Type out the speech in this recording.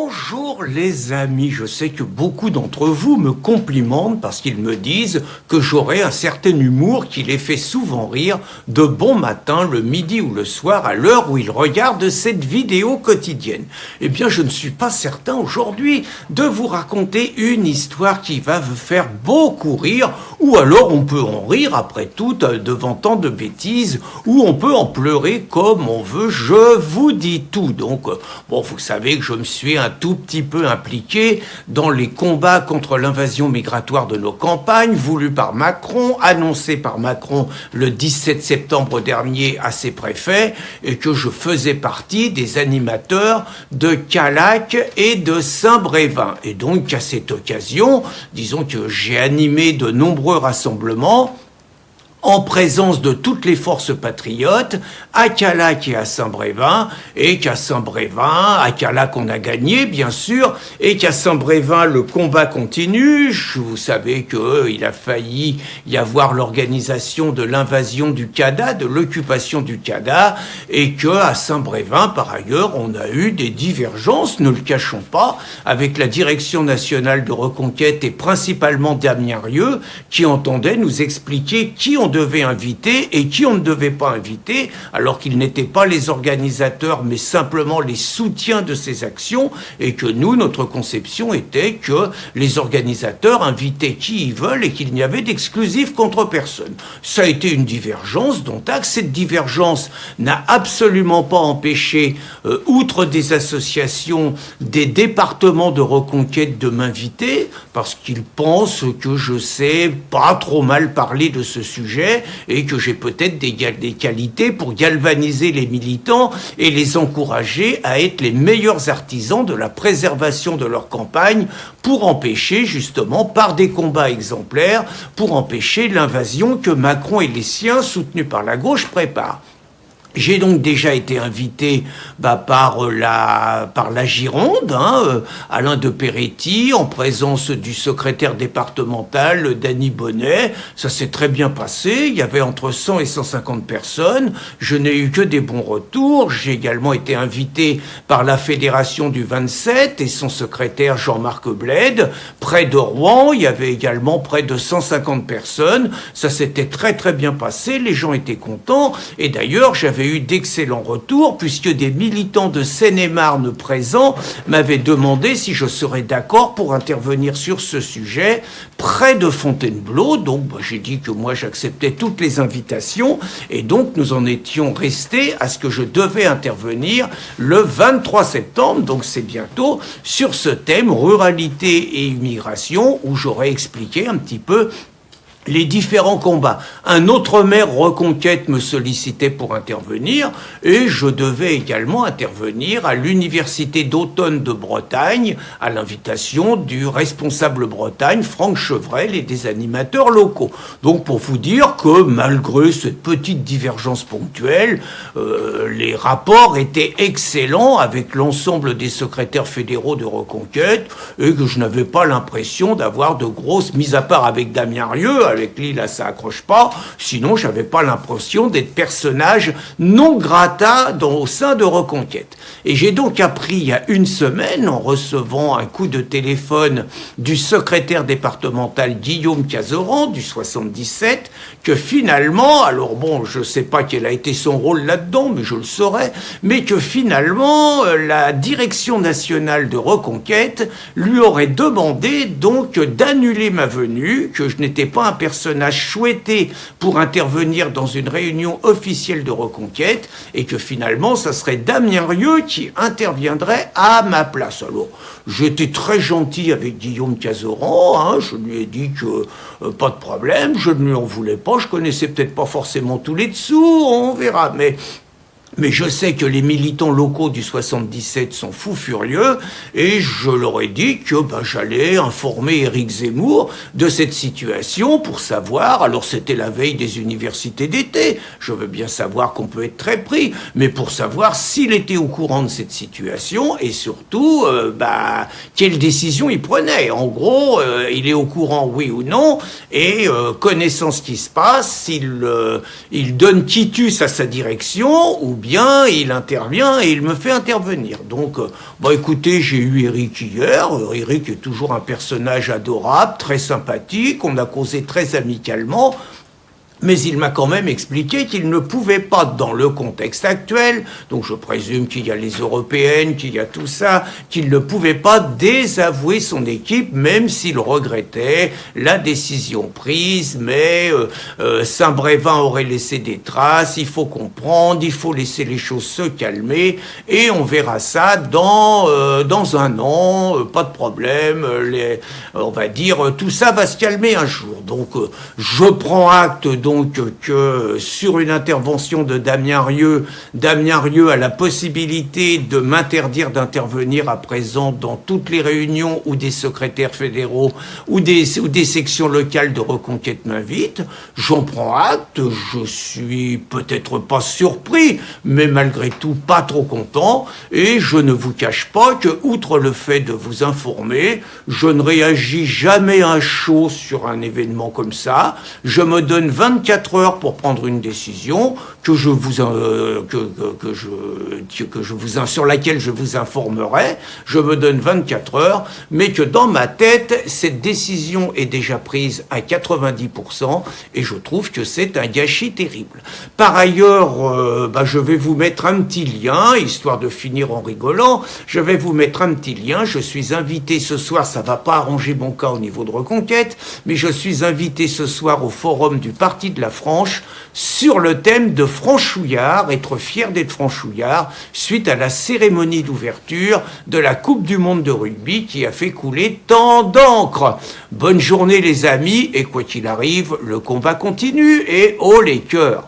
Bonjour les amis, je sais que beaucoup d'entre vous me complimentent parce qu'ils me disent que j'aurai un certain humour qui les fait souvent rire de bon matin, le midi ou le soir à l'heure où ils regardent cette vidéo quotidienne. Eh bien je ne suis pas certain aujourd'hui de vous raconter une histoire qui va vous faire beaucoup rire, ou alors on peut en rire après tout devant tant de bêtises, ou on peut en pleurer comme on veut, je vous dis tout. Donc bon, vous savez que je me suis un tout petit peu impliqué dans les combats contre l'invasion migratoire de nos campagnes, voulue par Macron, annoncée par Macron le 17 septembre dernier à ses préfets, et que je faisais partie des animateurs de Callac et de Saint-Brévin. Et donc, à cette occasion, disons que j'ai animé de nombreux rassemblements en présence de toutes les forces patriotes, à Callac et à Saint-Brévin, et qu'à Saint-Brévin, à Callac on a gagné bien sûr, et qu'à Saint-Brévin le combat continue. Vous savez qu'il a failli y avoir l'organisation de l'invasion du CADA, de l'occupation du CADA, et qu'à Saint-Brévin, par ailleurs, on a eu des divergences, ne le cachons pas, avec la Direction nationale de reconquête et principalement Damien Rieu, qui entendait nous expliquer qui on devait inviter et qui on ne devait pas inviter, alors qu'ils n'étaient pas les organisateurs, mais simplement les soutiens de ces actions, et que nous, notre conception était que les organisateurs invitaient qui ils veulent et qu'il n'y avait d'exclusif contre personne. Ça a été une divergence dont acte. Cette divergence n'a absolument pas empêché, outre des associations, des départements de reconquête de m'inviter, parce qu'ils pensent que je sais pas trop mal parler de ce sujet, et que j'ai peut-être des qualités pour galvaniser les militants et les encourager à être les meilleurs artisans de la préservation de leur campagne pour empêcher justement, par des combats exemplaires, pour empêcher l'invasion que Macron et les siens, soutenus par la gauche, préparent. J'ai donc déjà été invité par la Gironde, Alain de Peretti, en présence du secrétaire départemental, Dany Bonnet. Ça s'est très bien passé. Il y avait entre 100 et 150 personnes. Je n'ai eu que des bons retours. J'ai également été invité par la Fédération du 27 et son secrétaire Jean-Marc Bled. Près de Rouen, il y avait également près de 150 personnes. Ça s'était très très bien passé. Les gens étaient contents. Et d'ailleurs, j'avais eu d'excellents retours, puisque des militants de Seine-et-Marne présents m'avaient demandé si je serais d'accord pour intervenir sur ce sujet près de Fontainebleau. Donc j'ai dit que moi j'acceptais toutes les invitations, et donc nous en étions restés à ce que je devais intervenir le 23 septembre, donc c'est bientôt, sur ce thème ruralité et immigration, où j'aurais expliqué un petit peu les différents combats. Un autre maire reconquête me sollicitait pour intervenir, et je devais également intervenir à l'Université d'automne de Bretagne, à l'invitation du responsable Bretagne, Franck Chevrel, et des animateurs locaux. Donc pour vous dire que malgré cette petite divergence ponctuelle, les rapports étaient excellents avec l'ensemble des secrétaires fédéraux de reconquête, et que je n'avais pas l'impression d'avoir de grosses, mis à part avec Damien Rieu, avec lui, là, ça accroche pas. Sinon, j'avais pas l'impression d'être personnage non grata au sein de Reconquête. Et j'ai donc appris il y a une semaine, en recevant un coup de téléphone du secrétaire départemental Guillaume Cazeran, du 77, que finalement, alors bon, je sais pas quel a été son rôle là-dedans, mais je le saurais, mais que finalement, la direction nationale de Reconquête lui aurait demandé donc d'annuler ma venue, que je n'étais pas un personnage souhaité pour intervenir dans une réunion officielle de Reconquête, et que finalement ça serait Damien Rieu qui interviendrait à ma place. Alors j'étais très gentil avec Guillaume Cazeran, je lui ai dit que pas de problème, je ne lui en voulais pas, je connaissais peut-être pas forcément tous les dessous, on verra, mais je sais que les militants locaux du 77 sont fous furieux, et je leur ai dit que j'allais informer Éric Zemmour de cette situation pour savoir, alors c'était la veille des universités d'été, je veux bien savoir qu'on peut être très pris, mais pour savoir s'il était au courant de cette situation, et surtout, quelle décision il prenait. En gros, il est au courant, oui ou non, et connaissant ce qui se passe, il donne quitus à sa direction, ou bien bien, il intervient et il me fait intervenir. Donc, écoutez, j'ai eu Eric hier. Eric est toujours un personnage adorable, très sympathique. On a causé très amicalement. Mais il m'a quand même expliqué qu'il ne pouvait pas, dans le contexte actuel, donc je présume qu'il y a les européennes, qu'il y a tout ça, qu'il ne pouvait pas désavouer son équipe, même s'il regrettait la décision prise, mais Saint-Brévin aurait laissé des traces, il faut comprendre, il faut laisser les choses se calmer, et on verra ça dans un an, pas de problème, on va dire, tout ça va se calmer un jour. Donc je prends acte donc que sur une intervention de Damien Rieu a la possibilité de m'interdire d'intervenir à présent dans toutes les réunions où des secrétaires fédéraux ou des sections locales de Reconquête m'invitent. J'en prends acte, je suis peut-être pas surpris, mais malgré tout pas trop content, et je ne vous cache pas que, outre le fait de vous informer, je ne réagis jamais à chaud sur un événement comme ça. Je me donne 24 heures pour prendre une décision sur laquelle je vous informerai. Je me donne 24 heures, mais que dans ma tête, cette décision est déjà prise à 90%, et je trouve que c'est un gâchis terrible. Par ailleurs, je vais vous mettre un petit lien, histoire de finir en rigolant. Je vais vous mettre un petit lien. Je suis invité ce soir, ça va pas arranger mon cas au niveau de Reconquête, mais je suis invité ce soir au forum du Parti de la Franche sur le thème de franchouillard, être fier d'être franchouillard, suite à la cérémonie d'ouverture de la Coupe du Monde de rugby qui a fait couler tant d'encre. Bonne journée les amis, et quoi qu'il arrive, le combat continue, et haut les cœurs.